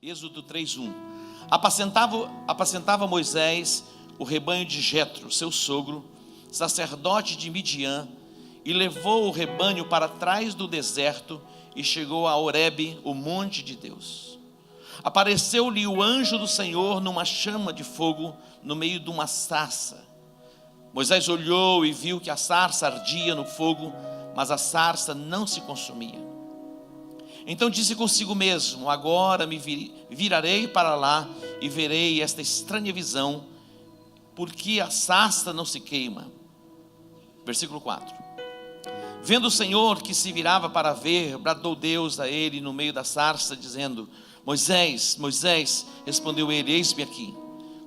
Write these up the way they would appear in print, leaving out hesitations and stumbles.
Êxodo 3:1. Apacentava Moisés o rebanho de Jetro, seu sogro, sacerdote de Midian, e levou o rebanho para trás do deserto e chegou a Horebe, o monte de Deus. Apareceu-lhe o anjo do Senhor numa chama de fogo no meio de uma sarça. Moisés olhou e viu que a sarça ardia no fogo, mas a sarça não se consumia. Então disse consigo mesmo: agora me virarei para lá e verei esta estranha visão, porque a sarça não se queima. Versículo 4. Vendo o Senhor que se virava para ver, bradou Deus a ele no meio da sarça, dizendo: Moisés, Moisés. Respondeu ele: eis-me aqui.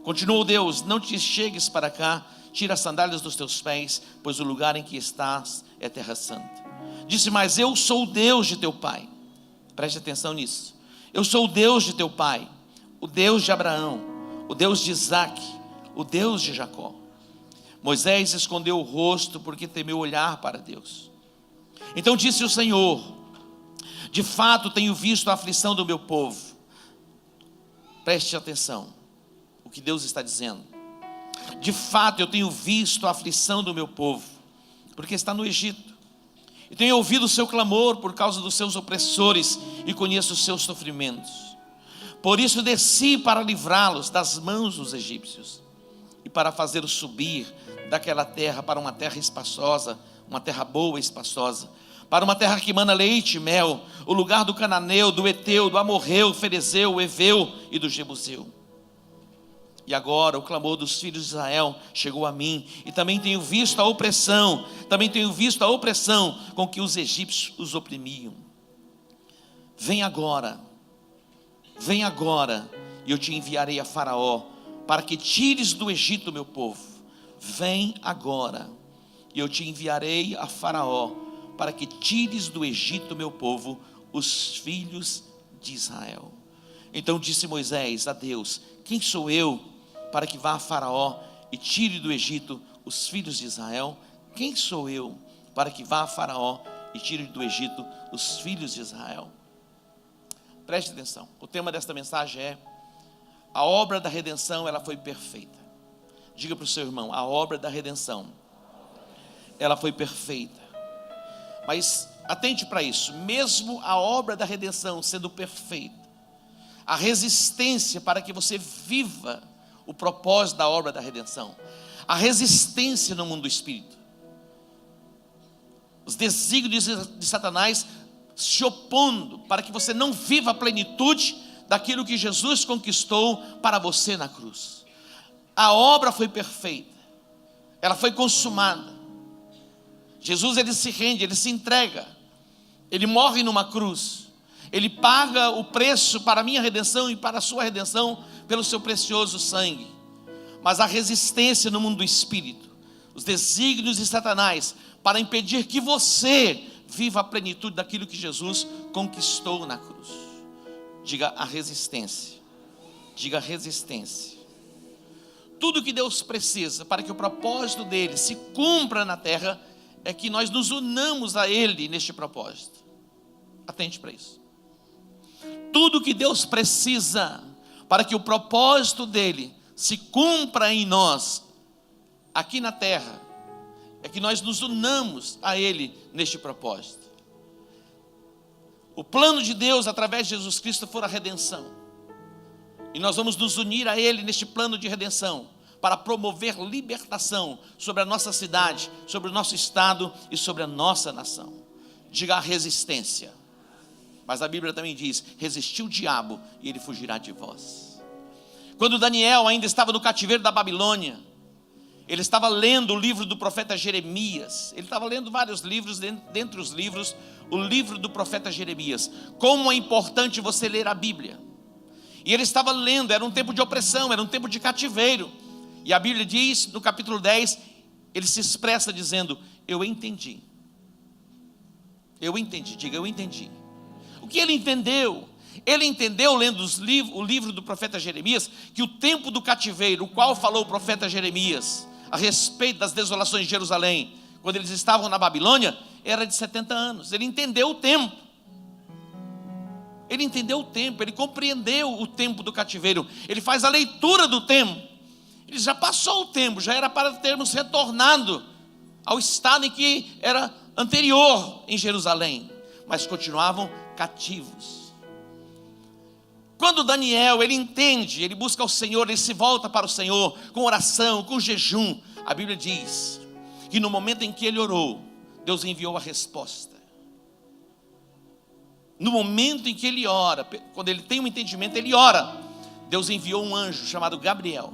Continuou Deus: não te chegues para cá, tira as sandálias dos teus pés, pois o lugar em que estás é terra santa. Disse mais: eu sou o Deus de teu pai. Preste atenção nisso. Eu sou o Deus de teu pai, o Deus de Abraão, o Deus de Isaque, o Deus de Jacó. Moisés escondeu o rosto porque temeu olhar para Deus. Então disse o Senhor: de fato tenho visto a aflição do meu povo. Preste atenção o que Deus está dizendo. De fato eu tenho visto a aflição do meu povo, porque está no Egito. E tenho ouvido o seu clamor por causa dos seus opressores e conheço os seus sofrimentos. Por isso desci para livrá-los das mãos dos egípcios e para fazê-los subir daquela terra para uma terra espaçosa, uma terra boa e espaçosa, para uma terra que mana leite e mel, o lugar do cananeu, do eteu, do amorreu, do ferezeu, o eveu e do jebuseu. E agora o clamor dos filhos de Israel chegou a mim, e também tenho visto a opressão com que os egípcios os oprimiam. Vem agora, e eu te enviarei a Faraó, para que tires do Egito o meu povo. Vem agora, e eu te enviarei a Faraó, para que tires do Egito o meu povo, os filhos de Israel. Então disse Moisés a Deus: quem sou eu para que vá a Faraó e tire do Egito os filhos de Israel? Quem sou eu para que vá a Faraó e tire do Egito os filhos de Israel? Preste atenção, o tema desta mensagem é: a obra da redenção, ela foi perfeita. Diga para o seu irmão: a obra da redenção, ela foi perfeita. Mas atente para isso, mesmo a obra da redenção sendo perfeita, a resistência para que você viva o propósito da obra da redenção, a resistência no mundo do espírito, os desígnios de Satanás se opondo para que você não viva a plenitude daquilo que Jesus conquistou para você na cruz. A obra foi perfeita, ela foi consumada. Jesus, ele se rende, ele se entrega, ele morre numa cruz, ele paga o preço para a minha redenção e para a sua redenção pelo seu precioso sangue. Mas a resistência no mundo do espírito, os desígnios de Satanás para impedir que você viva a plenitude daquilo que Jesus conquistou na cruz. Diga a resistência. Diga a resistência. Tudo que Deus precisa para que o propósito dele se cumpra na terra é que nós nos unamos a ele neste propósito. Atente para isso. Tudo que Deus precisa para que o propósito dele se cumpra em nós, aqui na terra, é que nós nos unamos a ele neste propósito. O plano de Deus através de Jesus Cristo foi a redenção, e nós vamos nos unir a ele neste plano de redenção, para promover libertação sobre a nossa cidade, sobre o nosso estado e sobre a nossa nação. Diga a resistência. Mas a Bíblia também diz: resistiu o diabo e ele fugirá de vós. Quando Daniel ainda estava no cativeiro da Babilônia, ele estava lendo o livro do profeta Jeremias. Ele estava lendo vários livros, dentre os livros, o livro do profeta Jeremias. Como é importante você ler a Bíblia. E ele estava lendo, era um tempo de opressão, era um tempo de cativeiro. E a Bíblia diz, no capítulo 10, ele se expressa dizendo: eu entendi. Eu entendi, diga eu entendi. O que ele entendeu? Ele entendeu, lendo o livro do profeta Jeremias, que o tempo do cativeiro, o qual falou o profeta Jeremias, a respeito das desolações de Jerusalém, quando eles estavam na Babilônia, era de 70 anos. Ele entendeu o tempo. ele entendeu o tempo, ele compreendeu o tempo do cativeiro, ele faz a leitura do tempo. Ele já passou o tempo, já era para termos retornado ao estado em que era anterior em Jerusalém, mas continuavam cativos. Quando Daniel, ele entende, ele busca o Senhor, ele se volta para o Senhor com oração, com jejum, a Bíblia diz que no momento em que ele orou, Deus enviou a resposta. No momento em que ele ora, quando ele tem um entendimento, ele ora. Deus enviou um anjo chamado Gabriel.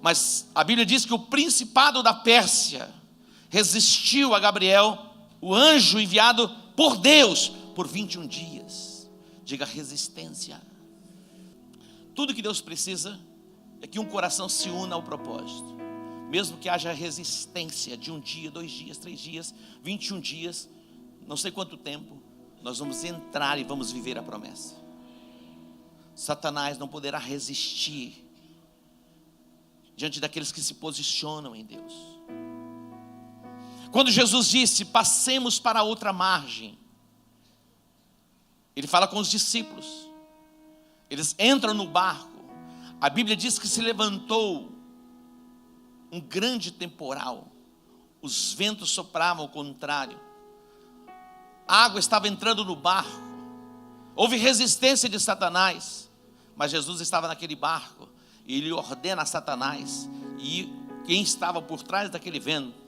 Mas a Bíblia diz que o principado da Pérsia resistiu a Gabriel, o anjo enviado por Deus, por 21 dias. Diga resistência. Tudo que Deus precisa é que um coração se una ao propósito. Mesmo que haja resistência de 1 dia, 2 dias, 3 dias, 21 dias, não sei quanto tempo, nós vamos entrar e vamos viver a promessa. Satanás não poderá resistir diante daqueles que se posicionam em Deus. Quando Jesus disse, passemos para outra margem, ele fala com os discípulos, eles entram no barco, a Bíblia diz que se levantou um grande temporal, os ventos sopravam ao contrário, a água estava entrando no barco, houve resistência de Satanás, mas Jesus estava naquele barco, e ele ordena a Satanás, e quem estava por trás daquele vento,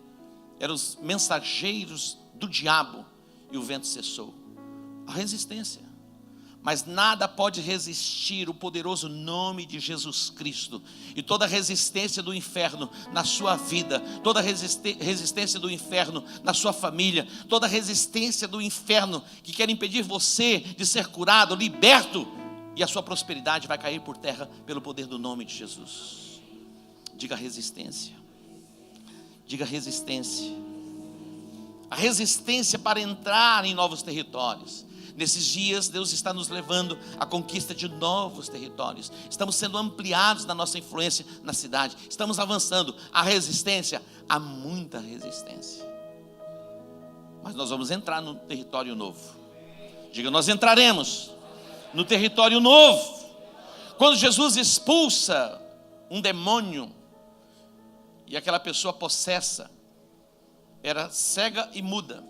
eram os mensageiros do diabo, e o vento cessou. A resistência. Mas nada pode resistir o poderoso nome de Jesus Cristo. E toda resistência do inferno na sua vida, toda resistência do inferno na sua família, toda resistência do inferno que quer impedir você de ser curado, liberto, e a sua prosperidade vai cair por terra pelo poder do nome de Jesus. Diga resistência. Diga resistência. A resistência para entrar em novos territórios. Nesses dias Deus está nos levando à conquista de novos territórios. Estamos sendo ampliados na nossa influência na cidade. Estamos avançando. A resistência, há muita resistência. Mas nós vamos entrar no território novo. Diga, nós entraremos no território novo. Quando Jesus expulsa um demônio, e aquela pessoa possessa era cega e muda,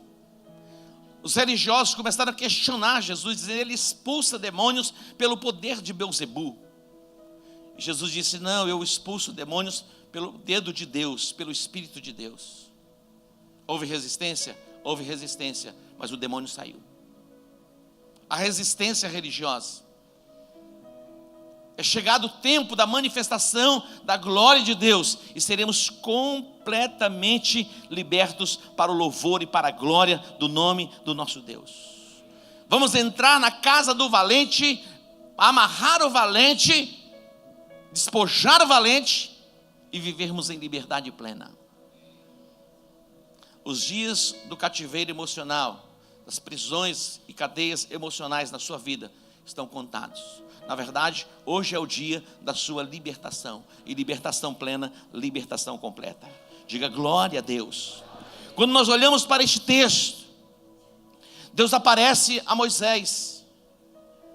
os religiosos começaram a questionar Jesus, dizendo, ele expulsa demônios pelo poder de Belzebu. E Jesus disse, não, eu expulso demônios pelo dedo de Deus, pelo Espírito de Deus. Houve resistência? Houve resistência, mas o demônio saiu. A resistência religiosa. É chegado o tempo da manifestação da glória de Deus, e seremos completamente libertos para o louvor e para a glória do nome do nosso Deus. Vamos entrar na casa do valente, amarrar o valente, despojar o valente e vivermos em liberdade plena. Os dias do cativeiro emocional, das prisões e cadeias emocionais na sua vida estão contados. Na verdade, hoje é o dia da sua libertação. E libertação plena, libertação completa. Diga glória a Deus. Quando nós olhamos para este texto, Deus aparece a Moisés,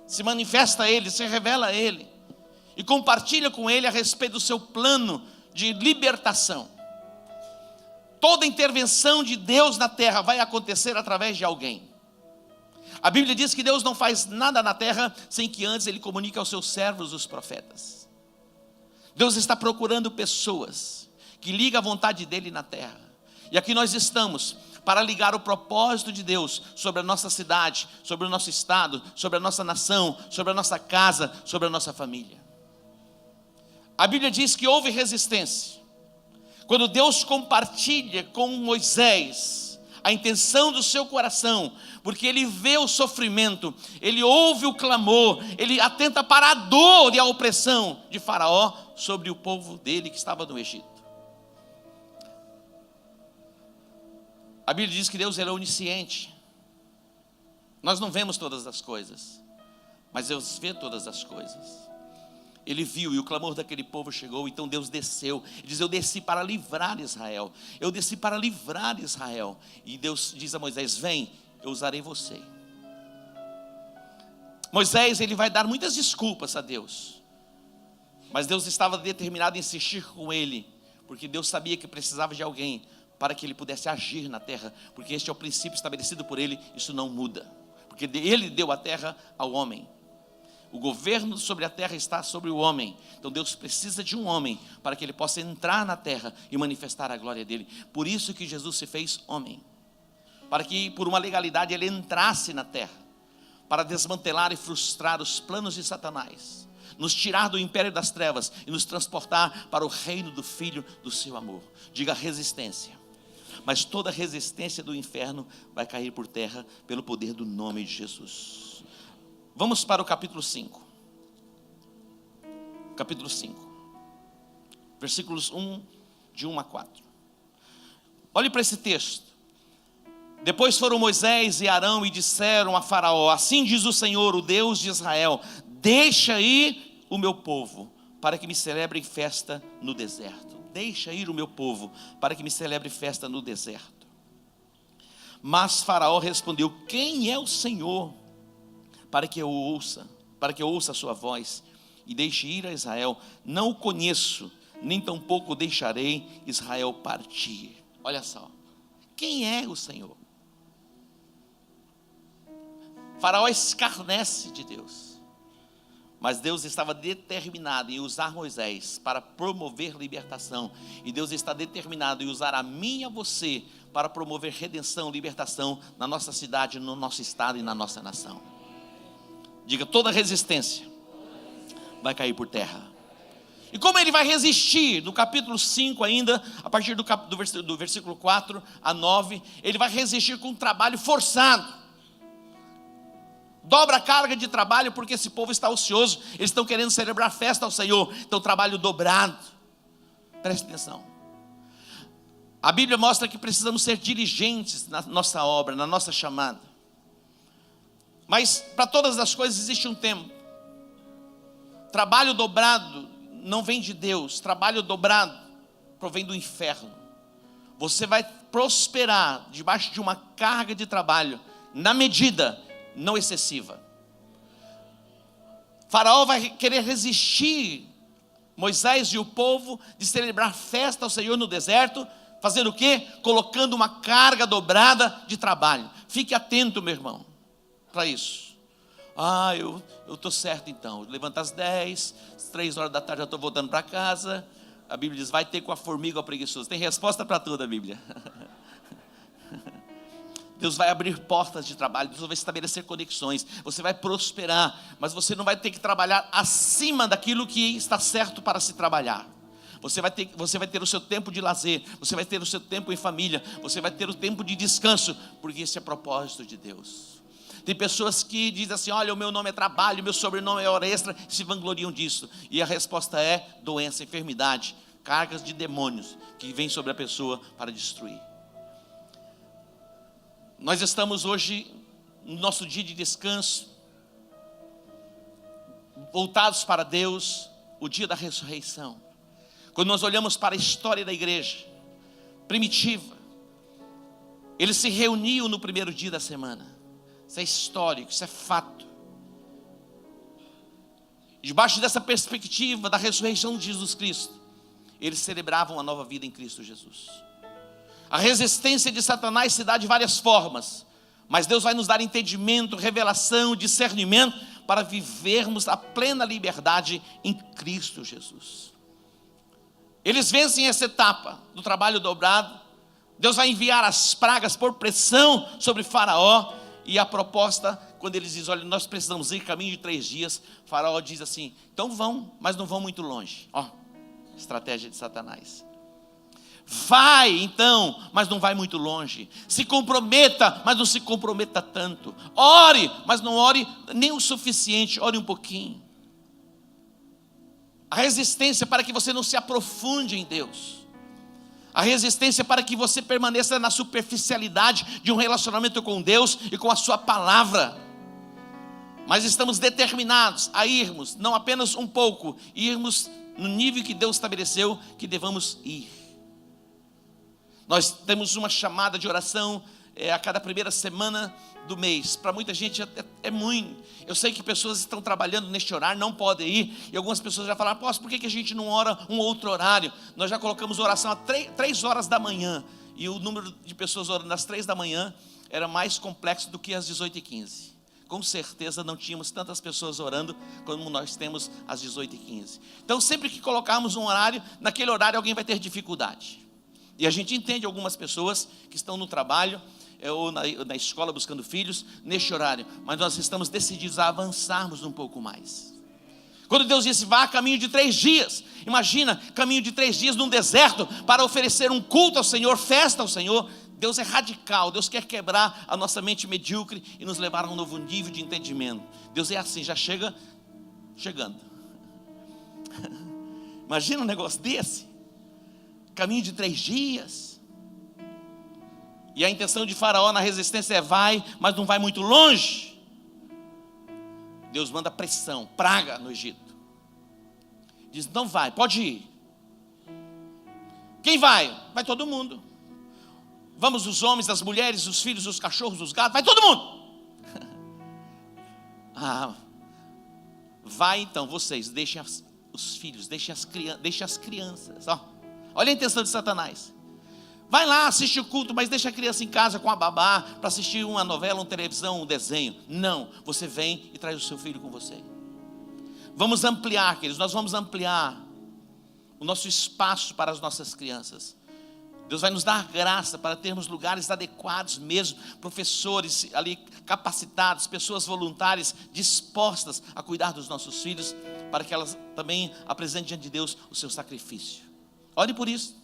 se manifesta a ele, se revela a ele, e compartilha com ele a respeito do seu plano de libertação. Toda intervenção de Deus na terra vai acontecer através de alguém. A Bíblia diz que Deus não faz nada na terra sem que antes Ele comunique aos seus servos, os profetas. Deus está procurando pessoas que ligam a vontade dEle na terra. E aqui nós estamos para ligar o propósito de Deus sobre a nossa cidade, sobre o nosso estado, sobre a nossa nação, sobre a nossa casa, sobre a nossa família. A Bíblia diz que houve resistência. Quando Deus compartilha com Moisés a intenção do seu coração, porque ele vê o sofrimento, ele ouve o clamor, ele atenta para a dor e a opressão de Faraó sobre o povo dele que estava no Egito. A Bíblia diz que Deus é onisciente. Nós não vemos todas as coisas, mas Deus vê todas as coisas. Ele viu e o clamor daquele povo chegou, então Deus desceu. Ele diz, eu desci para livrar Israel. Eu desci para livrar Israel. E Deus diz a Moisés, vem, eu usarei você. Moisés, ele vai dar muitas desculpas a Deus, mas Deus estava determinado em insistir com ele, porque Deus sabia que precisava de alguém para que ele pudesse agir na terra, porque este é o princípio estabelecido por ele, isso não muda, porque ele deu a terra ao homem. O governo sobre a terra está sobre o homem. Então Deus precisa de um homem para que ele possa entrar na terra e manifestar a glória dele. Por isso que Jesus se fez homem, para que por uma legalidade ele entrasse na terra, para desmantelar e frustrar os planos de Satanás, nos tirar do império das trevas e nos transportar para o reino do Filho do seu amor. Diga resistência. Mas toda resistência do inferno vai cair por terra pelo poder do nome de Jesus. Vamos para o capítulo 5. Capítulo 5. Versículos 1 a 4. Olhe para esse texto. Depois foram Moisés e Arão e disseram a Faraó: assim diz o Senhor, o Deus de Israel: deixa ir o meu povo, para que me celebrem festa no deserto. Deixa ir o meu povo, para que me celebre festa no deserto. Mas Faraó respondeu: quem é o Senhor, para que eu ouça a sua voz e deixe ir a Israel? Não o conheço, nem tampouco deixarei Israel partir. Olha só, quem é o Senhor? Faraó escarnece de Deus, mas Deus estava determinado em usar Moisés para promover libertação, e Deus está determinado em usar a mim e a você para promover redenção, libertação na nossa cidade, no nosso estado e na nossa nação. Diga: toda resistência vai cair por terra. E como ele vai resistir? No capítulo 5 ainda, a partir do versículo 4 a 9, ele vai resistir com um trabalho forçado. Dobra a carga de trabalho, porque esse povo está ocioso, eles estão querendo celebrar festa ao Senhor, então trabalho dobrado. Preste atenção. A Bíblia mostra que precisamos ser diligentes na nossa obra, na nossa chamada. Mas para todas as coisas existe um tempo. Trabalho dobrado não vem de Deus, trabalho dobrado provém do inferno. Você vai prosperar debaixo de uma carga de trabalho, na medida, não excessiva. Faraó vai querer resistir Moisés e o povo de celebrar festa ao Senhor no deserto, fazendo o quê? Colocando uma carga dobrada de trabalho. Fique atento, meu irmão, para isso. Eu estou certo então, levanto às 10, às 3 horas da tarde já estou voltando para casa. A Bíblia diz: vai ter com a formiga ou preguiçoso. Tem resposta para tudo a Bíblia. Deus vai abrir portas de trabalho, Deus vai estabelecer conexões, você vai prosperar, mas você não vai ter que trabalhar acima daquilo que está certo para se trabalhar. Você vai ter o seu tempo de lazer, você vai ter o seu tempo em família, você vai ter o tempo de descanso, porque esse é propósito de Deus. Tem pessoas que dizem assim: olha, o meu nome é trabalho, meu sobrenome é hora extra, e se vangloriam disso, e a resposta é doença, enfermidade, cargas de demônios que vêm sobre a pessoa para destruir. Nós estamos hoje no nosso dia de descanso, voltados para Deus, o dia da ressurreição. Quando nós olhamos para a história da igreja primitiva, eles se reuniam no primeiro dia da semana. Isso é histórico, isso é fato. Debaixo dessa perspectiva da ressurreição de Jesus Cristo, eles celebravam a nova vida em Cristo Jesus. A resistência de Satanás se dá de várias formas, mas Deus vai nos dar entendimento, revelação, discernimento para vivermos a plena liberdade em Cristo Jesus. Eles vencem essa etapa do trabalho dobrado. Deus vai enviar as pragas por pressão sobre Faraó, e a proposta, quando eles dizem: olha, nós precisamos ir caminho de 3 dias, Faraó diz assim: então vão, mas não vão muito longe. Estratégia de Satanás. Vai então, mas não vai muito longe. Se comprometa, mas não se comprometa tanto. Ore, mas não ore nem o suficiente, ore um pouquinho. A resistência para que você não se aprofunde em Deus. A resistência para que você permaneça na superficialidade de um relacionamento com Deus e com a sua palavra. Mas estamos determinados a irmos, não apenas um pouco, irmos no nível que Deus estabeleceu que devamos ir. Nós temos uma chamada de oração a cada primeira semana do mês. Para muita gente é muito. Eu sei que pessoas estão trabalhando neste horário, não podem ir, e algumas pessoas já falaram: por que a gente não ora um outro horário? Nós já colocamos oração às 3 horas da manhã, e o número de pessoas orando às 3 da manhã era mais complexo do que às 18h15. Com certeza não tínhamos tantas pessoas orando como nós temos às 18h15. Então sempre que colocarmos um horário, naquele horário alguém vai ter dificuldade. E a gente entende algumas pessoas que estão no trabalho ou na escola buscando filhos neste horário, mas nós estamos decididos a avançarmos um pouco mais. Quando Deus disse: vá a caminho de 3 dias, imagina, caminho de 3 dias num deserto para oferecer um culto ao Senhor, festa ao Senhor. Deus é radical, Deus quer quebrar a nossa mente medíocre e nos levar a um novo nível de entendimento. Deus é assim, já chegando. Imagina um negócio desse, caminho de 3 dias. E a intenção de Faraó na resistência é: vai, mas não vai muito longe. Deus manda pressão, praga no Egito. Diz: não vai, pode ir. Quem vai? Vai todo mundo. Vamos os homens, as mulheres, os filhos, os cachorros, os gatos, vai todo mundo. Vai então vocês, deixem os filhos, deixem as crianças. Olha a intenção de Satanás. Vai lá, assiste o culto, mas deixa a criança em casa com a babá para assistir uma novela, uma televisão, um desenho. Não, você vem e traz o seu filho com você. Vamos ampliar, queridos, nós vamos ampliar o nosso espaço para as nossas crianças. Deus vai nos dar graça para termos lugares adequados mesmo, professores ali capacitados, pessoas voluntárias dispostas a cuidar dos nossos filhos, para que elas também apresentem diante de Deus o seu sacrifício. Ore por isso.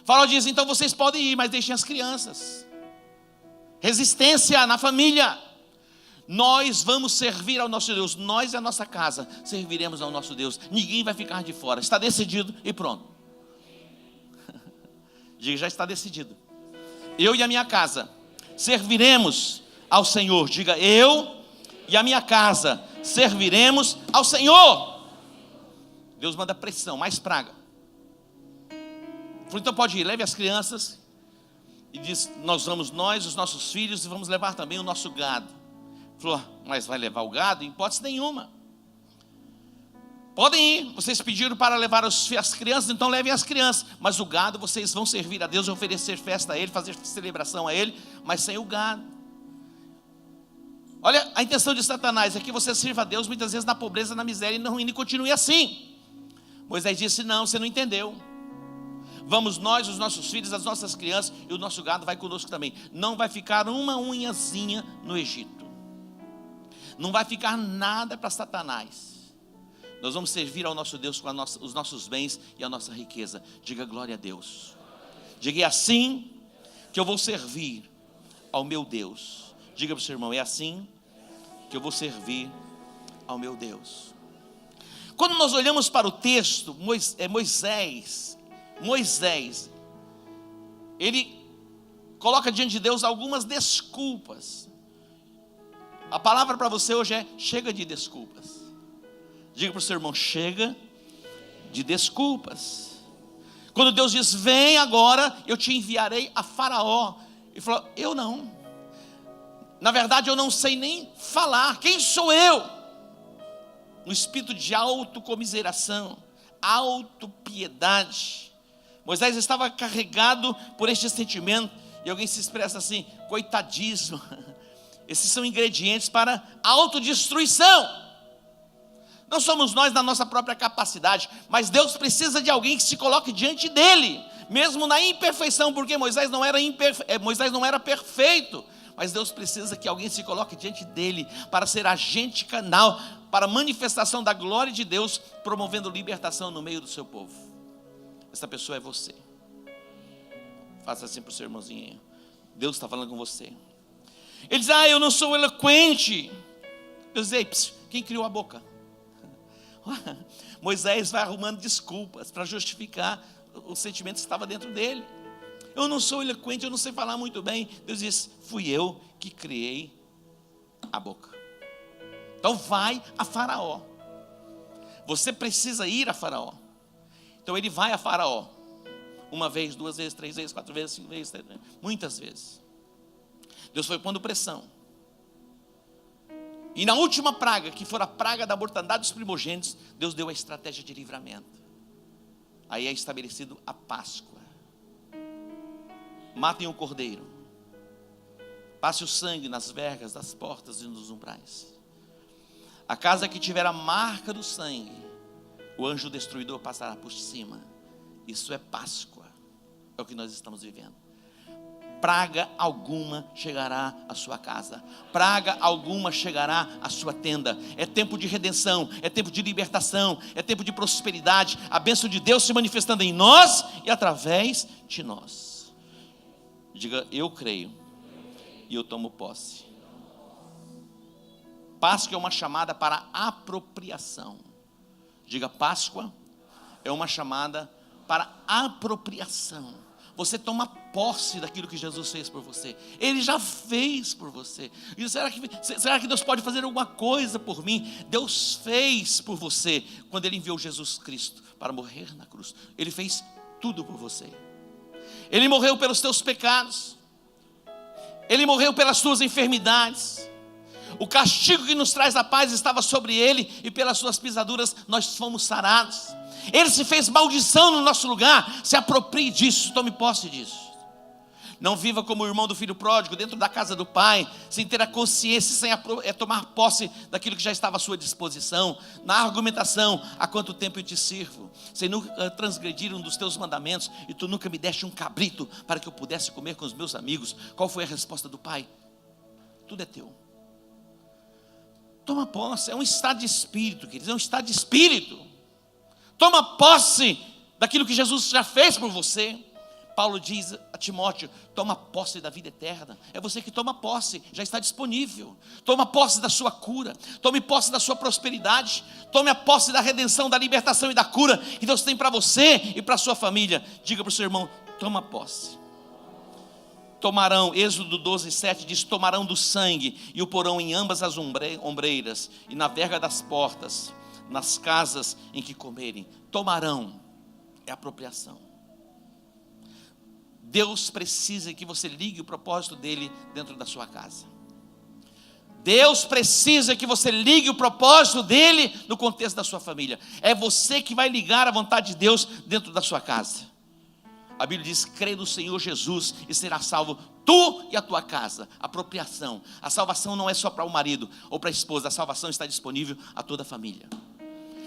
Faraó diz: então vocês podem ir, mas deixem as crianças. Resistência na família. Nós vamos servir ao nosso Deus, nós e a nossa casa serviremos ao nosso Deus, ninguém vai ficar de fora, está decidido e pronto. Diga: já está decidido. Eu e a minha casa serviremos ao Senhor. Diga: eu e a minha casa serviremos ao Senhor. Deus manda pressão, mais praga. Falou: então pode ir, leve as crianças. E diz: nós, os nossos filhos, e vamos levar também o nosso gado. Falou: mas vai levar o gado? Em hipótese nenhuma. Podem ir, vocês pediram para levar as crianças, então levem as crianças. Mas o gado, vocês vão servir a Deus, oferecer festa a Ele, fazer celebração a Ele, mas sem o gado. Olha a intenção de Satanás, é que você sirva a Deus muitas vezes na pobreza, na miséria e continue assim. Moisés disse: não, você não entendeu. Vamos nós, os nossos filhos, as nossas crianças, e o nosso gado vai conosco também. Não vai ficar uma unhazinha no Egito. Não vai ficar nada para Satanás. Nós vamos servir ao nosso Deus com os nossos bens e a nossa riqueza. Diga glória a Deus. Diga: é assim que eu vou servir ao meu Deus. Diga para o seu irmão: é assim que eu vou servir ao meu Deus. Quando nós olhamos para o texto, Moisés, ele coloca diante de Deus algumas desculpas. A palavra para você hoje é: chega de desculpas. Diga para o seu irmão: chega de desculpas. Quando Deus diz: vem agora, eu te enviarei a Faraó. Ele falou: eu não. Na verdade eu não sei nem falar. Quem sou eu? Um espírito de autocomiseração, autopiedade. Moisés estava carregado por este sentimento. E alguém se expressa assim: coitadismo. Esses são ingredientes para autodestruição. Não somos nós na nossa própria capacidade, mas Deus precisa de alguém que se coloque diante dele, mesmo na imperfeição, porque Moisés não era perfeito, mas Deus precisa que alguém se coloque diante dele, para ser agente canal, para a manifestação da glória de Deus, promovendo libertação no meio do seu povo. Essa pessoa é você. Faça assim para o seu irmãozinho: Deus está falando com você. Ele diz: eu não sou eloquente. Deus diz: quem criou a boca? Moisés vai arrumando desculpas para justificar o sentimento que estava dentro dele. Eu não sou eloquente, eu não sei falar muito bem. Deus diz: fui eu que criei a boca. Então vai a Faraó. Você precisa ir a Faraó. Então ele vai a Faraó. 1 vez, 2 vezes, 3 vezes, 4 vezes, 5 vezes, muitas vezes. Deus foi pondo pressão. E na última praga, que for a praga da mortandade dos primogênitos, Deus deu a estratégia de livramento. Aí é estabelecido a Páscoa. Matem o cordeiro. Passe o sangue nas vergas das portas e nos umbrais. A casa que tiver a marca do sangue, o anjo destruidor passará por cima. Isso é Páscoa. É o que nós estamos vivendo. Praga alguma chegará à sua casa. Praga alguma chegará à sua tenda. É tempo de redenção, é tempo de libertação, é tempo de prosperidade. A bênção de Deus se manifestando em nós e através de nós. Diga, eu creio e eu tomo posse. Páscoa é uma chamada para apropriação. Diga, Páscoa é uma chamada para apropriação. Você toma posse daquilo que Jesus fez por você. Ele já fez por você. E será que Deus pode fazer alguma coisa por mim? Deus fez por você quando Ele enviou Jesus Cristo para morrer na cruz. Ele fez tudo por você. Ele morreu pelos teus pecados. Ele morreu pelas tuas enfermidades. O castigo que nos traz a paz estava sobre Ele, e pelas suas pisaduras nós fomos sarados. Ele se fez maldição no nosso lugar. Se aproprie disso, tome posse disso. Não viva como o irmão do filho pródigo, dentro da casa do pai, sem ter a consciência, sem tomar posse daquilo que já estava à sua disposição. Na argumentação, há quanto tempo eu te sirvo, sem nunca transgredir um dos teus mandamentos, e tu nunca me deste um cabrito para que eu pudesse comer com os meus amigos. Qual foi a resposta do pai? Tudo é teu. Toma posse, é um estado de espírito, queridos, é um estado de espírito. Toma posse daquilo que Jesus já fez por você. Paulo diz a Timóteo, toma posse da vida eterna. É você que toma posse, já está disponível. Toma posse da sua cura, tome posse da sua prosperidade, tome a posse da redenção, da libertação e da cura que Deus tem para você e para a sua família. Diga para o seu irmão, toma posse. Tomarão, Êxodo 12:7 diz, tomarão do sangue e o porão em ambas as ombreiras e na verga das portas, nas casas em que comerem. Tomarão, é apropriação. Deus precisa que você ligue o propósito dele dentro da sua casa. Deus precisa que você ligue o propósito dele no contexto da sua família. É você que vai ligar a vontade de Deus dentro da sua casa. A Bíblia diz, crê no Senhor Jesus e será salvo tu e a tua casa. Apropriação. A salvação não é só para o marido ou para a esposa. A salvação está disponível a toda a família.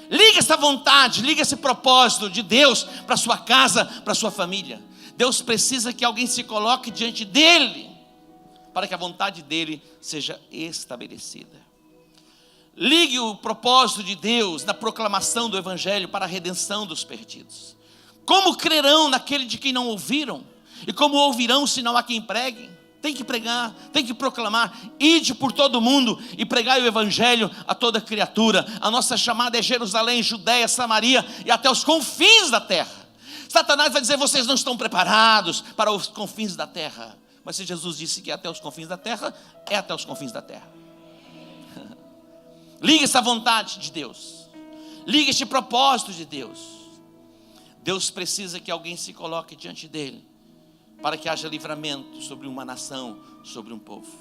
Liga essa vontade, liga esse propósito de Deus para a sua casa, para a sua família. Deus precisa que alguém se coloque diante dele, para que a vontade dele seja estabelecida. Ligue o propósito de Deus na proclamação do Evangelho para a redenção dos perdidos. Como crerão naquele de quem não ouviram? E como ouvirão se não há quem pregue? Tem que pregar, tem que proclamar. Ide por todo o mundo e pregai o Evangelho a toda criatura. A nossa chamada é Jerusalém, Judéia, Samaria e até os confins da terra. Satanás vai dizer, vocês não estão preparados para os confins da terra. Mas se Jesus disse que é até os confins da terra, é até os confins da terra. Liga essa vontade de Deus. Liga este propósito de Deus. Deus precisa que alguém se coloque diante dele, para que haja livramento sobre uma nação, sobre um povo.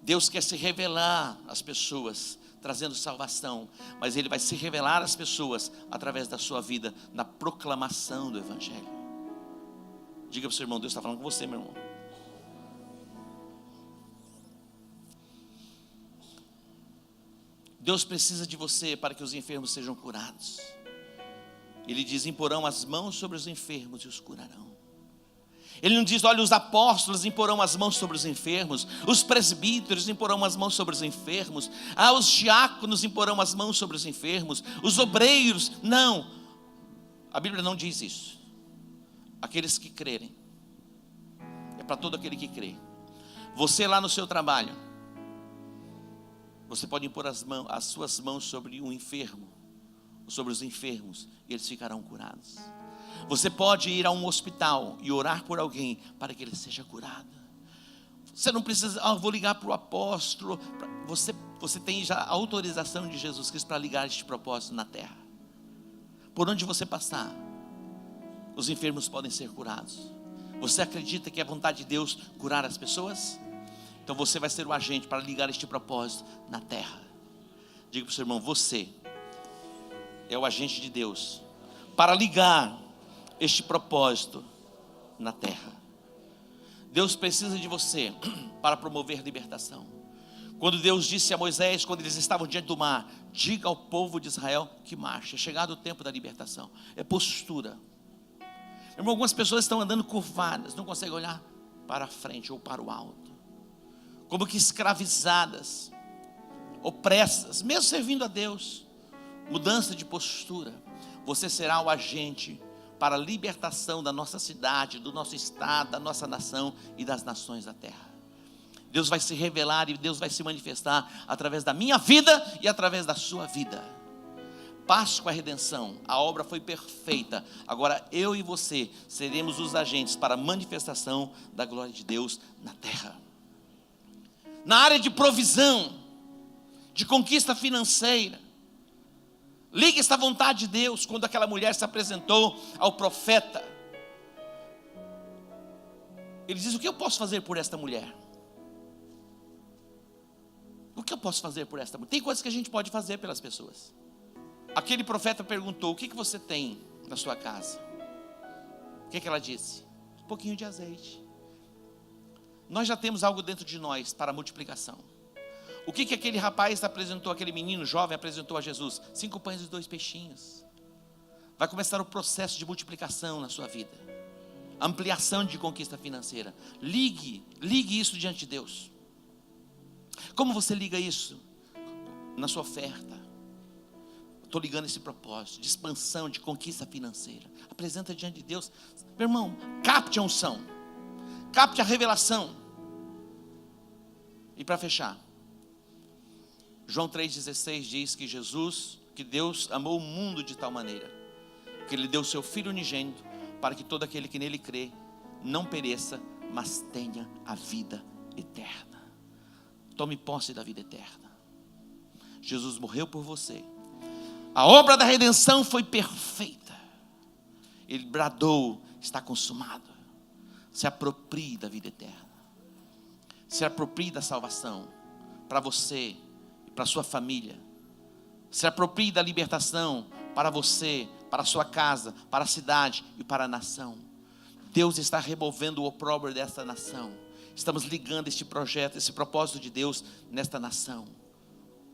Deus quer se revelar às pessoas, trazendo salvação, mas Ele vai se revelar às pessoas através da sua vida, na proclamação do Evangelho. Diga para o seu irmão, Deus está falando com você, meu irmão. Deus precisa de você para que os enfermos sejam curados. Ele diz, imporão as mãos sobre os enfermos e os curarão. Ele não diz, olha, os apóstolos imporão as mãos sobre os enfermos, os presbíteros imporão as mãos sobre os enfermos, os diáconos imporão as mãos sobre os enfermos, os obreiros. Não, a Bíblia não diz isso. Aqueles que crerem, é para todo aquele que crê. Você lá no seu trabalho, você pode impor as suas mãos sobre um enfermo, sobre os enfermos, e eles ficarão curados. Você pode ir a um hospital e orar por alguém para que ele seja curado. Você não precisa, vou ligar para o apóstolo. Você tem já a autorização de Jesus Cristo para ligar este propósito na terra. Por onde você passar, os enfermos podem ser curados. Você acredita que é vontade de Deus curar as pessoas? Então você vai ser o agente para ligar este propósito na terra. Diga para o seu irmão: você é o agente de Deus para ligar este propósito na terra. Deus precisa de você para promover libertação. Quando Deus disse a Moisés, quando eles estavam diante do mar: diga ao povo de Israel que marche. É chegado o tempo da libertação. É postura. Irmão, algumas pessoas estão andando curvadas, não conseguem olhar para frente ou para o alto, como que escravizadas, opressas, mesmo servindo a Deus. Mudança de postura. Você será o agente para a libertação da nossa cidade, do nosso estado, da nossa nação e das nações da terra. Deus vai se revelar e Deus vai se manifestar através da minha vida e através da sua vida. Páscoa, a redenção, a obra foi perfeita. Agora eu e você seremos os agentes para a manifestação da glória de Deus na terra. Na área de provisão, de conquista financeira, ligue esta vontade de Deus. Quando aquela mulher se apresentou ao profeta, ele diz: o que eu posso fazer por esta mulher? O que eu posso fazer por esta mulher? Tem coisas que a gente pode fazer pelas pessoas. Aquele profeta perguntou: o que você tem na sua casa? O que ela disse? Um pouquinho de azeite. Nós já temos algo dentro de nós para a multiplicação. O que aquele rapaz apresentou, aquele menino jovem apresentou a Jesus? 5 pães e 2 peixinhos. Vai começar o processo de multiplicação na sua vida. Ampliação de conquista financeira. Ligue isso diante de Deus. Como você liga isso? Na sua oferta. Estou ligando esse propósito de expansão, de conquista financeira. Apresenta diante de Deus. Meu irmão, capte a unção, capte a revelação. E para fechar, João 3,16 diz que Deus amou o mundo de tal maneira que Ele deu o seu Filho unigênito, para que todo aquele que nele crê não pereça, mas tenha a vida eterna. Tome posse da vida eterna. Jesus morreu por você. A obra da redenção foi perfeita. Ele bradou: está consumado. Se aproprie da vida eterna. Se aproprie da salvação para você e para sua família. Se aproprie da libertação para você, para a sua casa, para a cidade e para a nação. Deus está removendo o opróbrio desta nação. Estamos ligando este projeto, esse propósito de Deus nesta nação,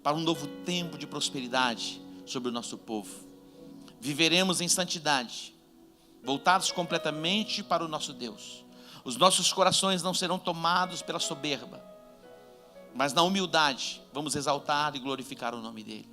para um novo tempo de prosperidade sobre o nosso povo. Viveremos em santidade, voltados completamente para o nosso Deus. Os nossos corações não serão tomados pela soberba, mas na humildade vamos exaltar e glorificar o nome dEle.